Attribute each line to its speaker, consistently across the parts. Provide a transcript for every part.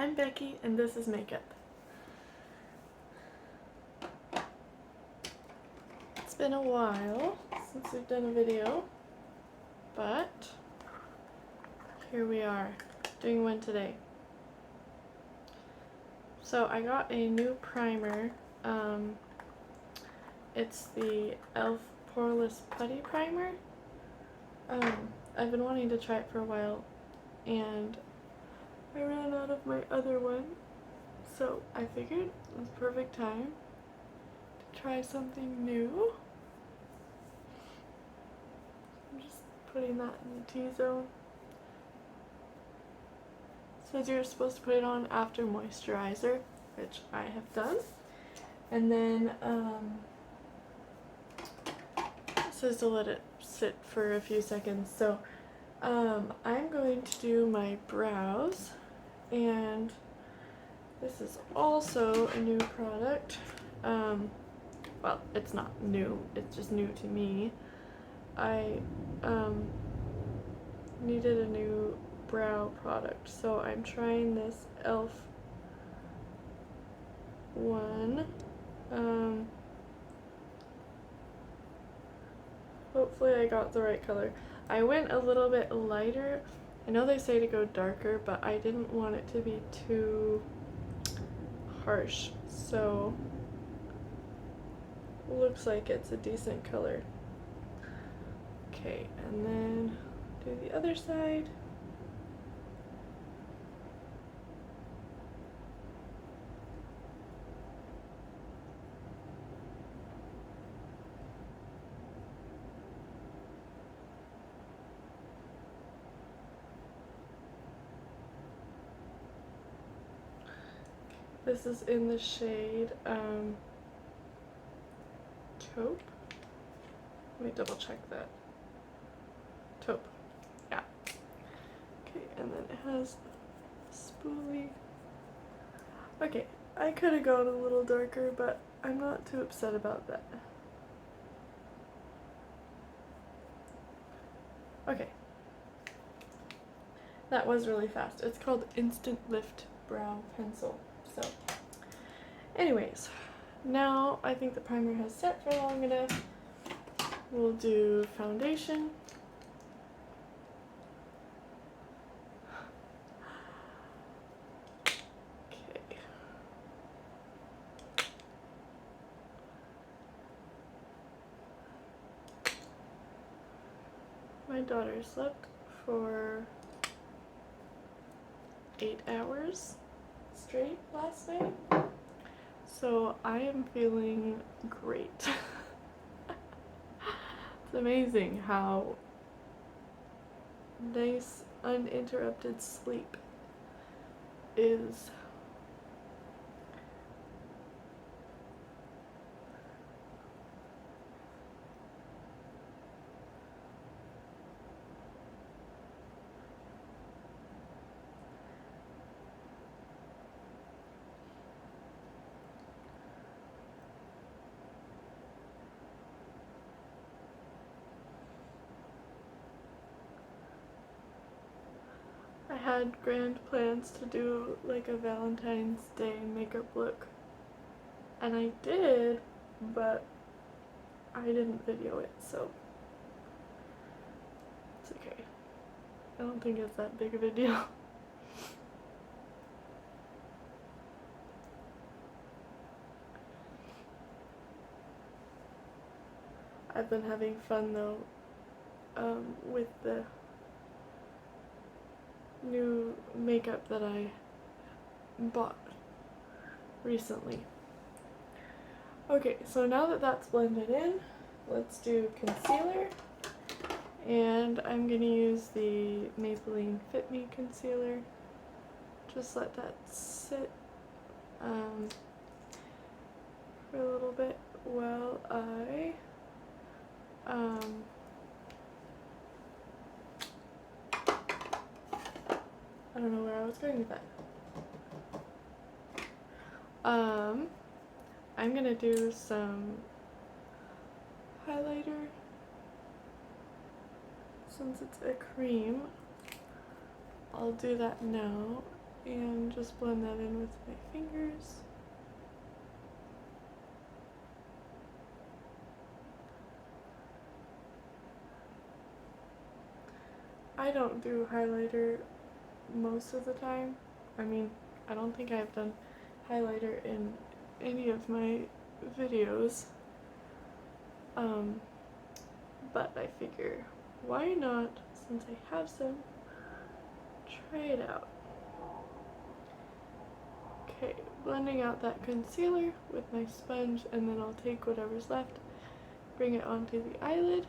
Speaker 1: I'm Becky and this is makeup. It's been a while since we've done a video, but here we are doing one today. So I got a new primer. It's the e.l.f. Poreless Putty Primer. I've been wanting to try it for a while and I ran out of my other one, so I figured it was the perfect time to try something new. I'm just putting that in the T-zone. It says you're supposed to put it on after moisturizer, which I have done. And then it says to let it sit for a few seconds. So I'm going to do my brows, and this is also a new product. Well, it's not new, it's just new to me. I needed a new brow product, so I'm trying this e.l.f. one. Hopefully I got the right color. I went a little bit lighter. I know they say to go darker, but I didn't want it to be too harsh, so looks like it's a decent color. Okay, and then do the other side. This is in the shade Taupe. Let me double check that. Taupe. Yeah. Okay, and then it has spoolie. Okay, I could have gone a little darker, but I'm not too upset about that. Okay. That was really fast. It's called Instant Lift Brow Pencil. So, anyways, now I think the primer has set for long enough. We'll do foundation. Okay. My daughter slept for 8 hours straight last night, so I am feeling great. It's amazing how nice uninterrupted sleep is. I had grand plans to do like a Valentine's Day makeup look, and I did, but I didn't video it, so it's okay. I don't think it's that big of a deal. I've been having fun though with the new makeup that I bought recently. Okay, so now that that's blended in, let's do concealer. And I'm gonna use the Maybelline Fit Me concealer. Just let that sit for a little bit while I don't know where I was going with that. I'm gonna do some highlighter. Since it's a cream, I'll do that now. and just blend that in with my fingers. I don't do highlighter most of the time. I mean, I don't think I've done highlighter in any of my videos. But I figure, why not, since I have some, try it out. Okay, blending out that concealer with my sponge, and then I'll take whatever's left, bring it onto the eyelid.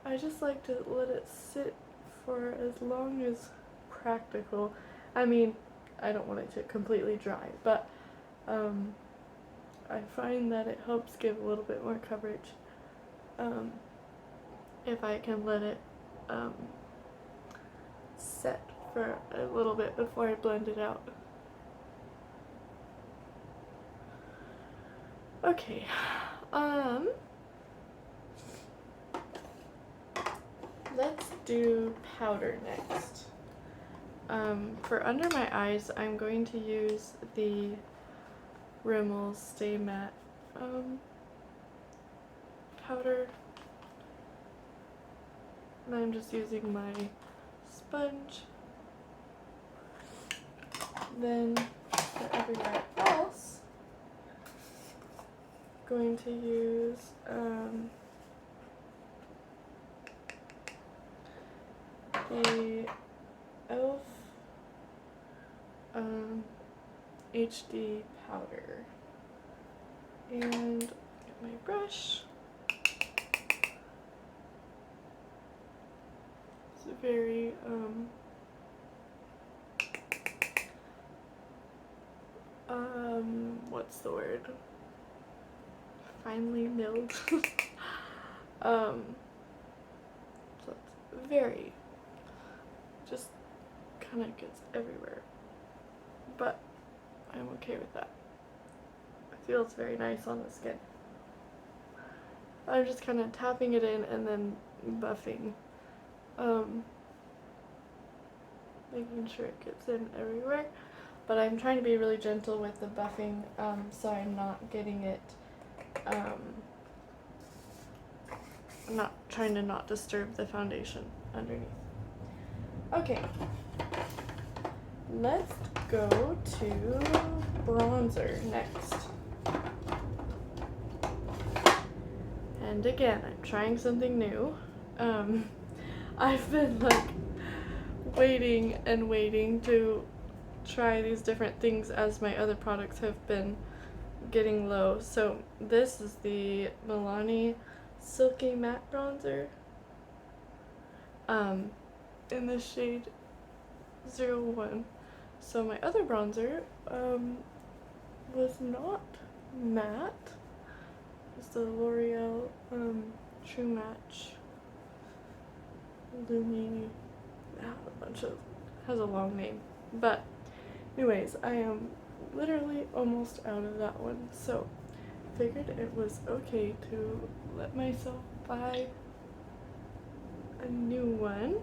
Speaker 1: I just like to let it sit for as long as practical. I mean, I don't want it to completely dry, but I find that it helps give a little bit more coverage if I can let it set for a little bit before I blend it out. Okay, let's do powder next. For under my eyes, I'm going to use the Rimmel Stay Matte powder. And I'm just using my sponge. Then for everywhere else, I'm going to use the e.l.f. HD powder, and get my brush. It's very what's the word? Finely milled. So it's very, just kind of gets everywhere, but I'm okay with that. It feels very nice on the skin. I'm just kind of tapping it in and then buffing, making sure it gets in everywhere, but I'm trying to be really gentle with the buffing, so I'm not getting it, I'm not trying to not disturb the foundation underneath. Okay, let's go to bronzer next. And again, I'm trying something new. I've been like waiting and waiting to try these different things as my other products have been getting low. So this is the Milani Silky Matte Bronzer in the shade 01. So my other bronzer was not matte. It's the L'Oreal True Match Lumini. Has a long name. But anyways, I am literally almost out of that one, so figured it was okay to let myself buy a new one.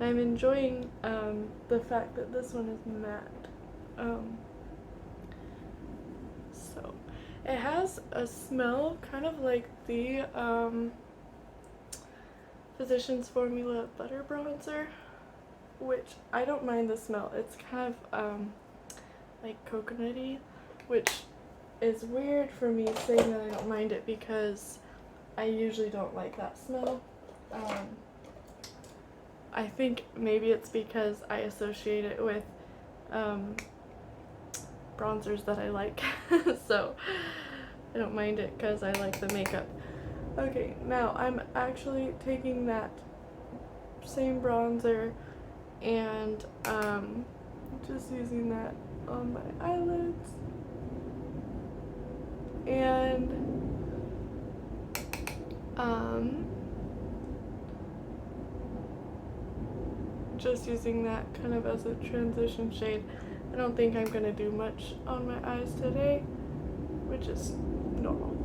Speaker 1: I'm enjoying the fact that this one is matte. So it has a smell kind of like the Physicians Formula Butter Bronzer, which I don't mind the smell. It's kind of like coconutty, which is weird for me saying that I don't mind it because I usually don't like that smell. I think maybe it's because I associate it with bronzers that I like, so I don't mind it because I like the makeup. Okay, now I'm actually taking that same bronzer and just using that on my eyelids and just using that kind of as a transition shade. I don't think I'm going to do much on my eyes today, which is normal.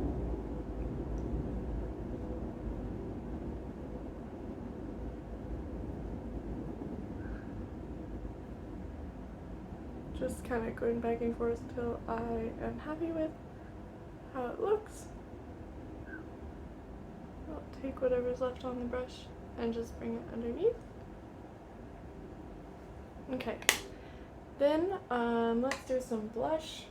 Speaker 1: just kind of going back and forth till I am happy with how it looks. I'll take whatever's left on the brush and just bring it underneath. Okay, then let's do some blush.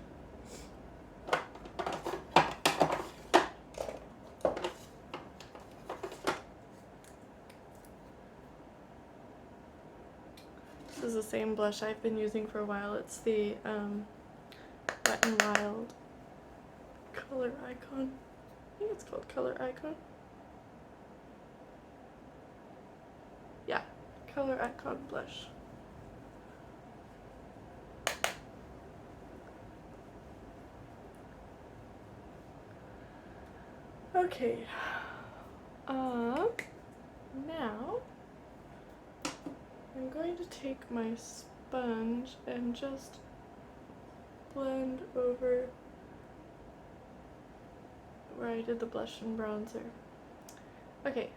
Speaker 1: This is the same blush I've been using for a while. It's the Wet n Wild Color Icon. I think it's called Color Icon. Yeah, Color Icon blush. Okay, now I'm going to take my sponge and just blend over where I did the blush and bronzer. Okay,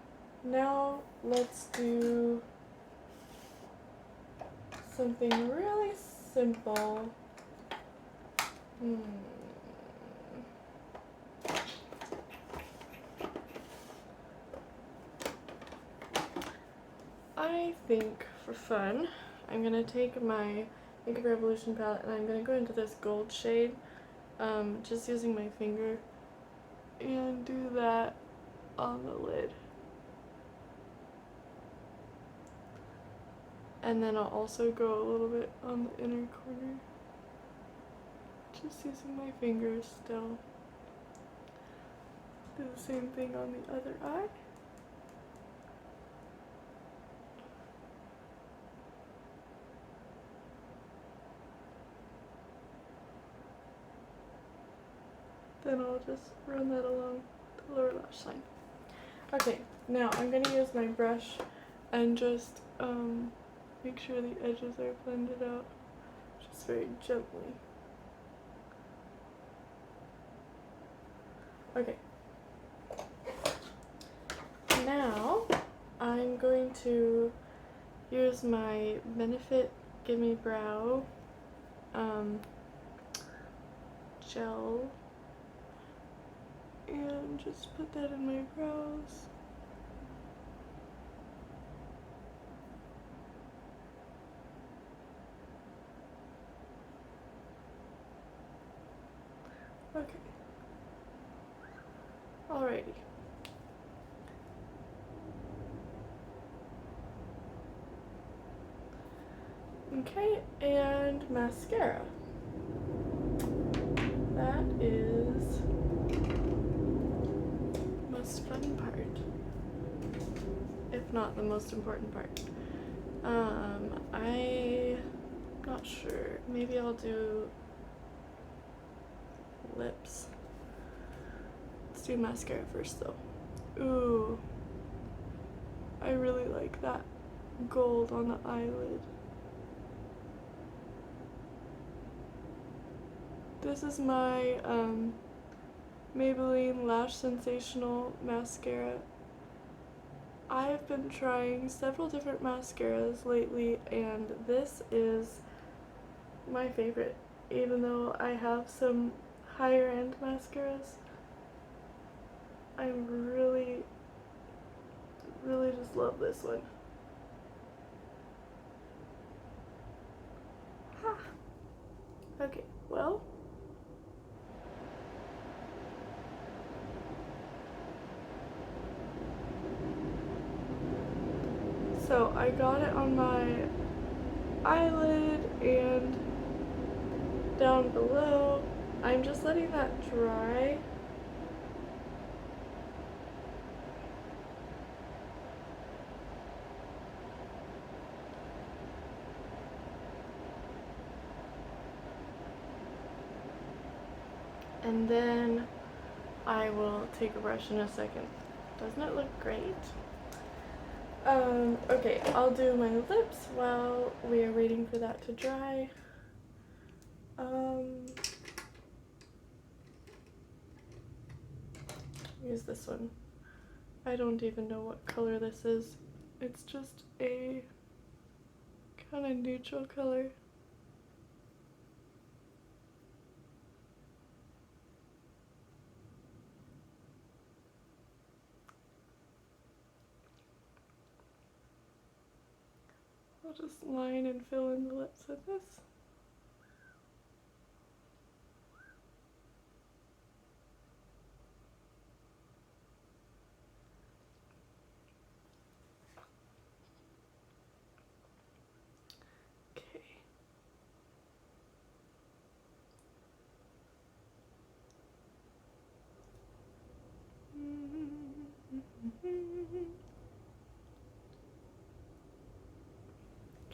Speaker 1: now let's do something really simple. I think for fun, I'm going to take my Makeup Revolution palette and I'm going to go into this gold shade, just using my finger, and do that on the lid. And then I'll also go a little bit on the inner corner, just using my fingers still. Do the same thing on the other eye. Then I'll just run that along the lower lash line. Okay, now I'm going to use my brush and just make sure the edges are blended out just very gently. Okay. Now I'm going to use my Benefit Gimme Brow gel and just put that in my brows. Okay. Alrighty. Okay, and mascara. That is the most fun part, if not the most important part. I'm not sure. Maybe I'll do lips. Let's do mascara first though. Ooh, I really like that gold on the eyelid. This is my Maybelline Lash Sensational mascara. I've been trying several different mascaras lately and this is my favorite, even though I have some higher end mascaras. I really just love this one. Okay, well, so I got it on my eyelid and down below. I'm just letting that dry. And then I will take a brush in a second. Doesn't it look great? Okay, I'll do my lips while we are waiting for that to dry. Use this one. I don't even know what color this is. It's just a kind of neutral color. I'll just line and fill in the lips with this. Okay.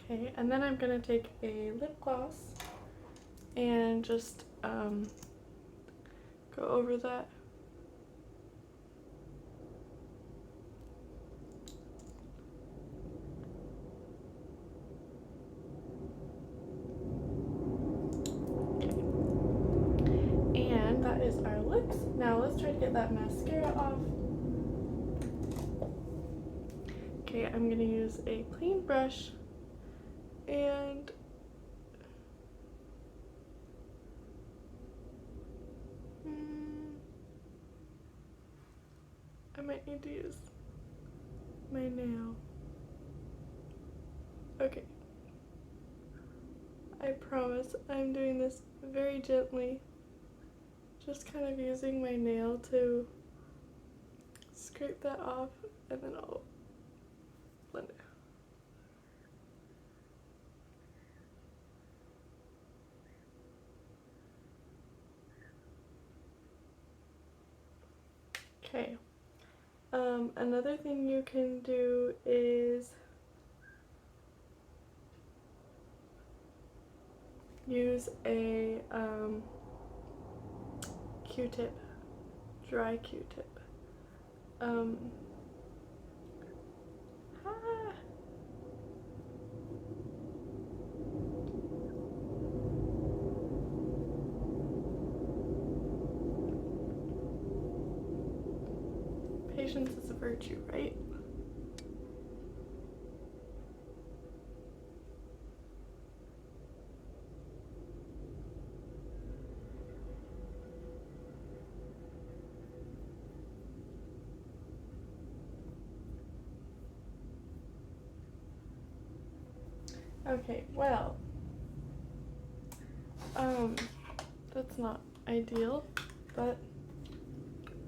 Speaker 1: Okay, and then I'm gonna take a lip gloss and just go over that. Okay. And that is our lips. Now let's try to get that mascara off. Okay, I'm gonna use a clean brush and I might need to use my nail. Okay. I promise I'm doing this very gently. Just kind of using my nail to scrape that off, and then I'll blend it. Okay. Another thing you can do is use a Q-tip, dry Q-tip. Patience is a virtue, right? Okay, well, that's not ideal, but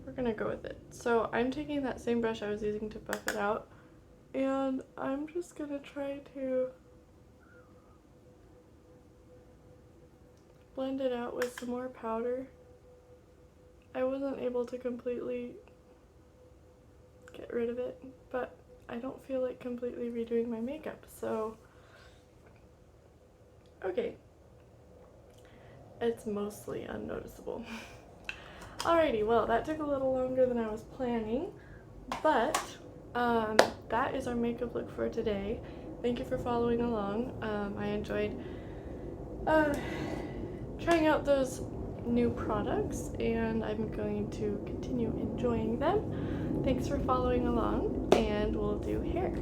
Speaker 1: we're gonna go with it. So I'm taking that same brush I was using to buff it out, and I'm just gonna try to blend it out with some more powder. I wasn't able to completely get rid of it, but I don't feel like completely redoing my makeup, so okay. It's mostly unnoticeable. Alrighty, well, that took a little longer than I was planning, but that is our makeup look for today. Thank you for following along. I enjoyed trying out those new products, and I'm going to continue enjoying them. Thanks for following along, and we'll do hair.